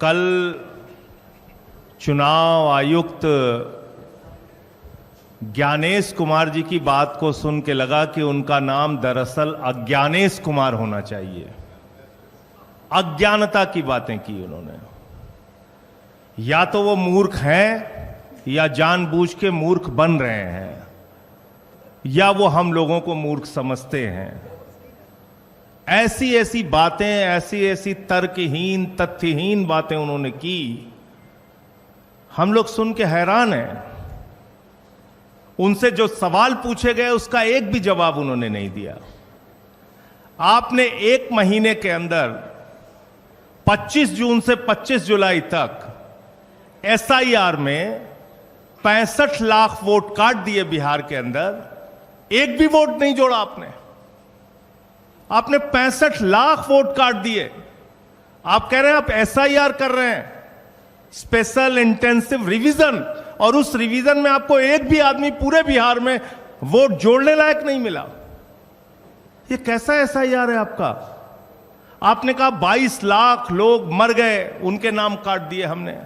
कल चुनाव आयुक्त ज्ञानेश कुमार जी की बात को सुन के लगा कि उनका नाम दरअसल अज्ञानेश कुमार होना चाहिए। अज्ञानता की बातें की उन्होंने। या तो वो मूर्ख हैं या जानबूझ के मूर्ख बन रहे हैं, या वो हम लोगों को मूर्ख समझते हैं। ऐसी ऐसी बातें, ऐसी ऐसी तर्कहीन तथ्यहीन बातें उन्होंने की, हम लोग सुन के हैरान हैं। उनसे जो सवाल पूछे गए उसका एक भी जवाब उन्होंने नहीं दिया। आपने एक महीने के अंदर 25 जून से 25 जुलाई तक एसआईआर में 65 लाख वोट काट दिए बिहार के अंदर, एक भी वोट नहीं जोड़ा आपने। आपने 65 लाख वोट काट दिए। आप कह रहे हैं आप एसआईआर कर रहे हैं, स्पेशल इंटेंसिव रिवीजन, और उस रिवीजन में आपको एक भी आदमी पूरे बिहार में वोट जोड़ने लायक नहीं मिला। ये कैसा एसआईआर है आपका? आपने कहा 22 लाख लोग मर गए, उनके नाम काट दिए हमने।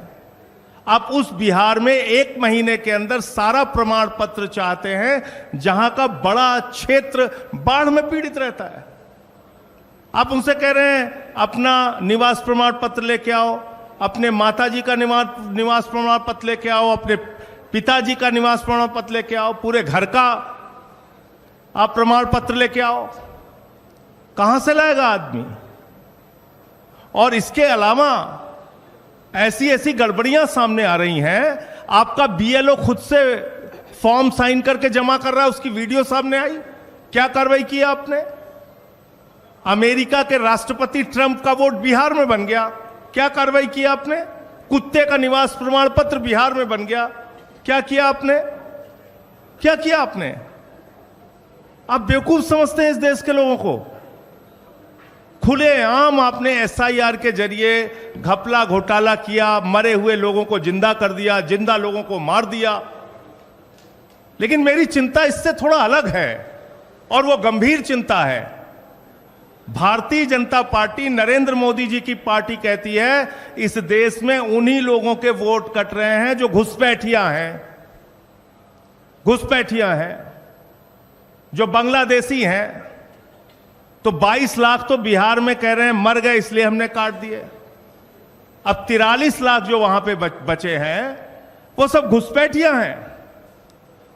आप उस बिहार में एक महीने के अंदर सारा प्रमाण पत्र चाहते हैं जहां का बड़ा क्षेत्र बाढ़ में पीड़ित रहता है। आप उनसे कह रहे हैं अपना निवास प्रमाण पत्र लेके आओ, अपने माताजी का निवास प्रमाण पत्र लेके आओ, अपने पिताजी का निवास प्रमाण पत्र लेके आओ, पूरे घर का आप प्रमाण पत्र लेके आओ। कहां से लाएगा आदमी? और इसके अलावा ऐसी ऐसी गड़बड़ियां सामने आ रही हैं। आपका बीएलओ खुद से फॉर्म साइन करके जमा कर रहा है, उसकी वीडियो सामने आई। क्या कार्रवाई की आपने? अमेरिका के राष्ट्रपति ट्रंप का वोट बिहार में बन गया, क्या कार्रवाई की आपने? कुत्ते का निवास प्रमाण पत्र बिहार में बन गया, क्या किया आपने? क्या किया आपने? आप बेवकूफ समझते हैं इस देश के लोगों को। खुलेआम आपने एसआईआर के जरिए घपला घोटाला किया, मरे हुए लोगों को जिंदा कर दिया, जिंदा लोगों को मार दिया। लेकिन मेरी चिंता इससे थोड़ा अलग है, और वो गंभीर चिंता है। भारतीय जनता पार्टी, नरेंद्र मोदी जी की पार्टी कहती है इस देश में उन्हीं लोगों के वोट कट रहे हैं जो घुसपैठियां हैं, घुसपैठियां हैं, जो बांग्लादेशी हैं। तो 22 लाख तो बिहार में कह रहे हैं मर गए इसलिए हमने काट दिए। अब 43 लाख जो वहां पे बचे हैं वो सब घुसपैठियां हैं।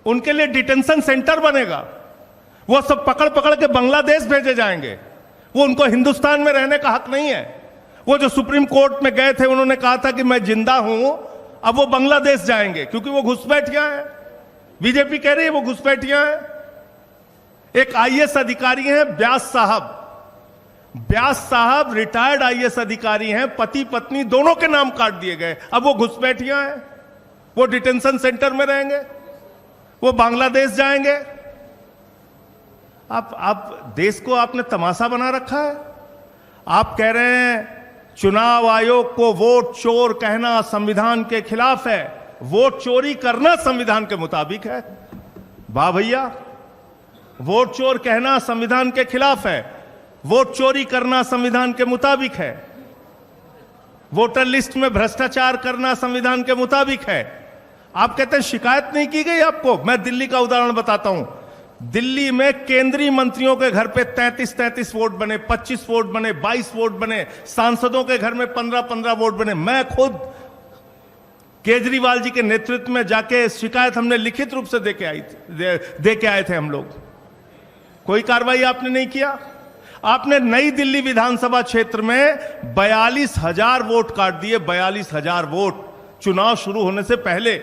उनके लिए डिटेंशन सेंटर बनेगा, वो सब पकड़ पकड़ के बांग्लादेश भेजे जाएंगे। वो उनको हिंदुस्तान में रहने का हक नहीं है। वो जो सुप्रीम कोर्ट में गए थे, उन्होंने कहा था कि मैं जिंदा हूं, अब वो बांग्लादेश जाएंगे क्योंकि वो घुसपैठियां हैं। बीजेपी कह रही है वो घुसपैठियां हैं। एक आईएएस अधिकारी हैं व्यास साहब, व्यास साहब रिटायर्ड आईएएस अधिकारी हैं, पति पत्नी दोनों के नाम काट दिए गए। अब वो घुसपैठियां हैं, वो डिटेंशन सेंटर में रहेंगे, वो बांग्लादेश जाएंगे। आप देश को आपने तमाशा बना रखा है। आप कह रहे हैं चुनाव आयोग को वोट चोर कहना संविधान के खिलाफ है, वोट चोरी करना संविधान के मुताबिक है। वाह भैया, वोट चोर कहना संविधान के खिलाफ है, वोट चोरी करना संविधान के मुताबिक है, वोटर लिस्ट में भ्रष्टाचार करना संविधान के मुताबिक है। आप कहते हैं शिकायत नहीं की गई आपको। मैं दिल्ली का उदाहरण बताता हूं। दिल्ली में केंद्रीय मंत्रियों के घर पे 33 वोट बने, 25 वोट बने, 22 वोट बने, सांसदों के घर में 15 वोट बने। मैं खुद केजरीवाल जी के नेतृत्व में जाके शिकायत हमने लिखित रूप से दे के आए थे हम लोग। कोई कार्रवाई आपने नहीं किया। आपने नई दिल्ली विधानसभा क्षेत्र में 42,000 वोट काट दिए, 42,000 वोट चुनाव शुरू होने से पहले।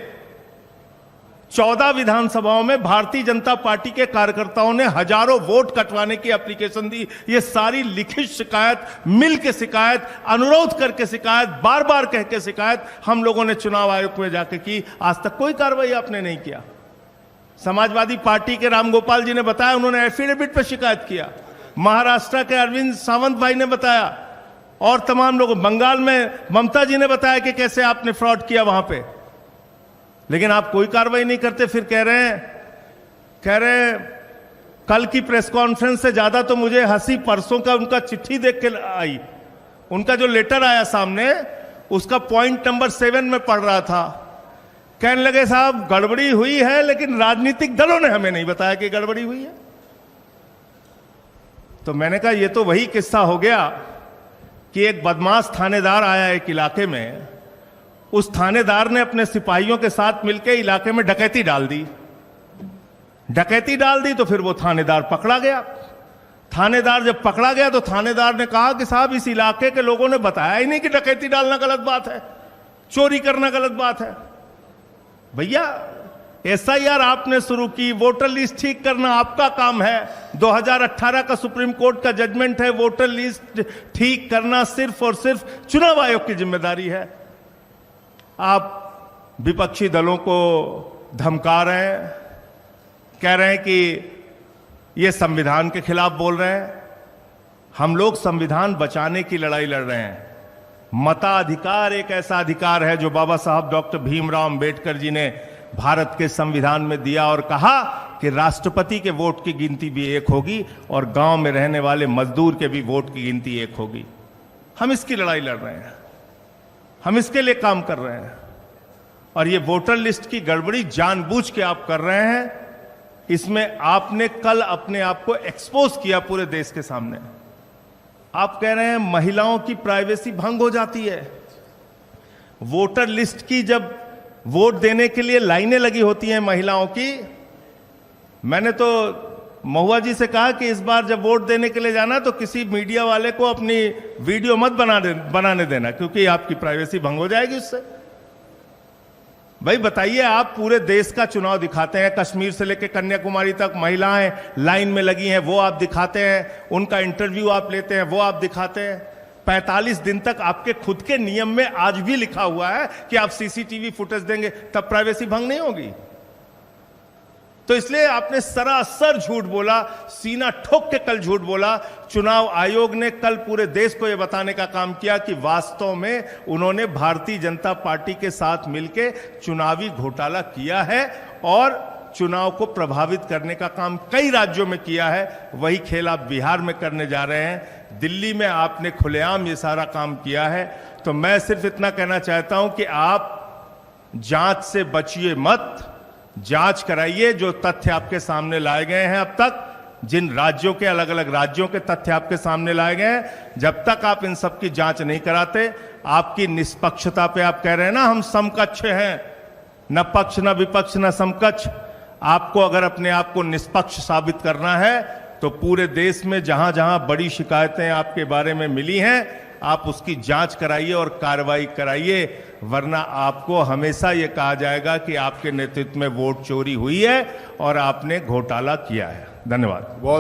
14 विधानसभाओं में भारतीय जनता पार्टी के कार्यकर्ताओं ने हजारों वोट कटवाने की एप्लीकेशन दी। ये सारी लिखित शिकायत, मिल के शिकायत, अनुरोध करके शिकायत, बार बार कह के शिकायत हम लोगों ने चुनाव आयोग में जाके की। आज तक कोई कार्रवाई आपने नहीं किया। समाजवादी पार्टी के रामगोपाल जी ने बताया, उन्होंने एफिडेविट पर शिकायत किया। महाराष्ट्र के अरविंद सावंत भाई ने बताया, और तमाम लोग, बंगाल में ममता जी ने बताया कि कैसे आपने फ्रॉड किया वहां पे। लेकिन आप कोई कार्रवाई नहीं करते। फिर कह रहे हैं कल की प्रेस कॉन्फ्रेंस से ज्यादा तो मुझे हंसी परसों का उनका चिट्ठी देख के आई। उनका जो लेटर आया सामने, उसका पॉइंट नंबर 7 में पढ़ रहा था। कहने लगे साहब गड़बड़ी हुई है, लेकिन राजनीतिक दलों ने हमें नहीं बताया कि गड़बड़ी हुई है। तो मैंने कहा ये तो वही किस्सा हो गया कि एक बदमाश थानेदार आया एक इलाके में, उस थानेदार ने अपने सिपाहियों के साथ मिलकर इलाके में डकैती डाल दी। डकैती डाल दी तो फिर वो थानेदार पकड़ा गया। थानेदार जब पकड़ा गया तो थानेदार ने कहा कि साहब इस इलाके के लोगों ने बताया ही नहीं कि डकैती डालना गलत बात है, चोरी करना गलत बात है। भैया एसआईआर आपने शुरू की, वोटर लिस्ट ठीक करना आपका काम है। 2018 का सुप्रीम कोर्ट का जजमेंट है, वोटर लिस्ट ठीक करना सिर्फ और सिर्फ चुनाव आयोग की जिम्मेदारी है। आप विपक्षी दलों को धमका रहे हैं, कह रहे हैं कि ये संविधान के खिलाफ बोल रहे हैं। हम लोग संविधान बचाने की लड़ाई लड़ रहे हैं। मताधिकार एक ऐसा अधिकार है जो बाबा साहब डॉक्टर भीमराव अंबेडकर जी ने भारत के संविधान में दिया और कहा कि राष्ट्रपति के वोट की गिनती भी एक होगी और गांव में रहने वाले मजदूर के भी वोट की गिनती एक होगी। हम इसकी लड़ाई लड़ रहे हैं, हम इसके लिए काम कर रहे हैं। और ये वोटर लिस्ट की गड़बड़ी जानबूझ के आप कर रहे हैं। इसमें आपने कल अपने आप को एक्सपोज किया पूरे देश के सामने। आप कह रहे हैं महिलाओं की प्राइवेसी भंग हो जाती है। वोटर लिस्ट की जब वोट देने के लिए लाइनें लगी होती हैं महिलाओं की, मैंने तो महुआ जी से कहा कि इस बार जब वोट देने के लिए जाना तो किसी मीडिया वाले को अपनी वीडियो मत बनाने देना, क्योंकि आपकी प्राइवेसी भंग हो जाएगी उससे। भाई बताइए, आप पूरे देश का चुनाव दिखाते हैं, कश्मीर से लेकर कन्याकुमारी तक महिलाएं लाइन में लगी हैं, वो आप दिखाते हैं, उनका इंटरव्यू आप लेते हैं, वो आप दिखाते हैं। 45 दिन तक आपके खुद के नियम में आज भी लिखा हुआ है कि आप सीसीटीवी फुटेज देंगे, तब प्राइवेसी भंग नहीं होगी। तो इसलिए आपने सरासर झूठ बोला, सीना ठोक के कल झूठ बोला। चुनाव आयोग ने कल पूरे देश को यह बताने का काम किया कि वास्तव में उन्होंने भारतीय जनता पार्टी के साथ मिलकर चुनावी घोटाला किया है और चुनाव को प्रभावित करने का काम कई राज्यों में किया है। वही खेल आप बिहार में करने जा रहे हैं। दिल्ली में आपने खुलेआम ये सारा काम किया है। तो मैं सिर्फ इतना कहना चाहता हूं कि आप जांच से बचिए मत, जांच कराइए। जो तथ्य आपके सामने लाए गए हैं अब तक, जिन राज्यों के अलग अलग राज्यों के तथ्य आपके सामने लाए गए हैं, जब तक आप इन सब की जांच नहीं कराते, आपकी निष्पक्षता पे आप कह रहे हैं ना हम समकक्ष हैं, न पक्ष न विपक्ष न समकक्ष। आपको अगर अपने आप को निष्पक्ष साबित करना है तो पूरे देश में जहां जहां बड़ी शिकायतें आपके बारे में मिली हैं, आप उसकी जांच कराइए और कार्रवाई कराइए, वरना आपको हमेशा यह कहा जाएगा कि आपके नेतृत्व में वोट चोरी हुई है और आपने घोटाला किया है। धन्यवाद। बहुत